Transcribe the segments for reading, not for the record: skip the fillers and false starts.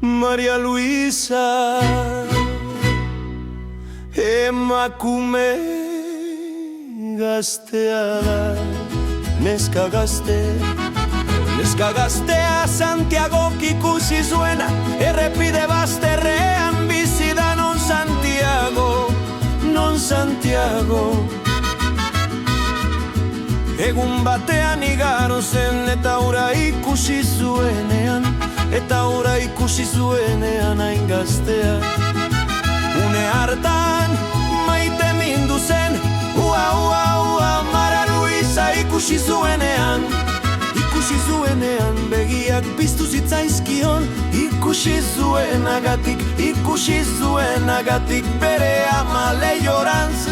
Maria Luisa emakume gaztea da. Neska gaztea Santiagok ikusi zuena, errepide bazterrean bizi da non Santiago. Egun batean igaro zen eta ura ikusi zuenean, hain gaztea. Une hartan maite mindu zen, ua, Maria Luisa ikusi zuenean, begiak piztu zitzaizkion, ikusi zuenagatik bere ama lehiorantz.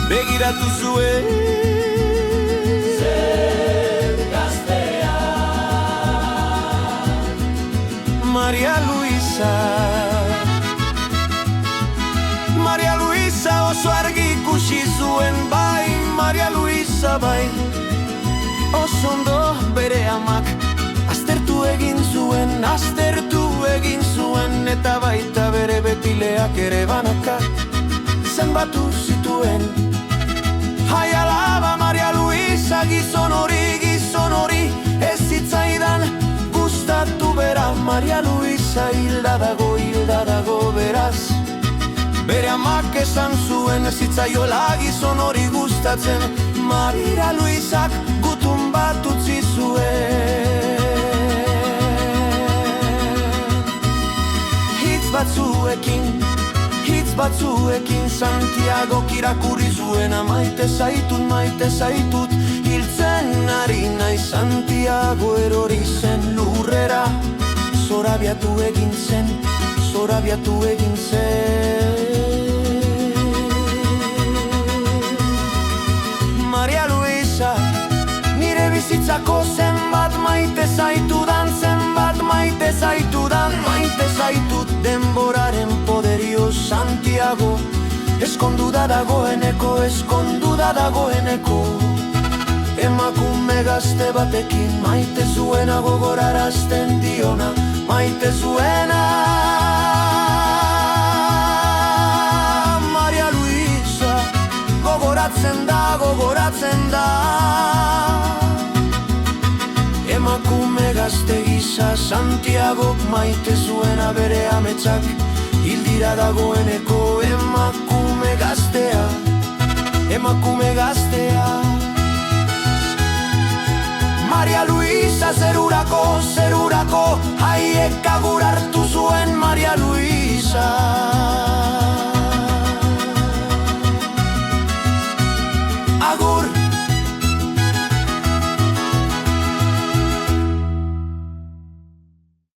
Begiratu zuen zer gaztea, Maria Luisa oso argi ikusi zuen, bai, Maria Luisa bai. Oso ondo bere amak aztertu egin zuen, eta baita bere betileak ere banaka zenbatu zituen. Hai alaba Maria Luisa, gizon hori ez zitzaidan gustatu bera. Maria Luisa hilda dago beraz, bere amak esan zuen ez zitzaiola gizon hori gustatzen. Maria Luisak gutun bat utzi zuen, hitz batzuekin Santiagok irakurri zuena, maite zaitut, hiltzen ari naiz. Santiago erori zen lurrera, zorabiatu egin zen. Maria Luisa, nire bizitzako zenbat maite zaitut, denboraren poderio. Santiago eskondu da dagoeneko, emakume gazte batekin maite zuena gogorarazten diona, maite zuena. Maria Luisa gogoratzen da, emakume gazte gisa Santiagok maite zuena bere ametsak hildira dagoeneko. Emakume gaztea, Maria Luisa zerurako, haiek agur hartu zuen. Maria Luisa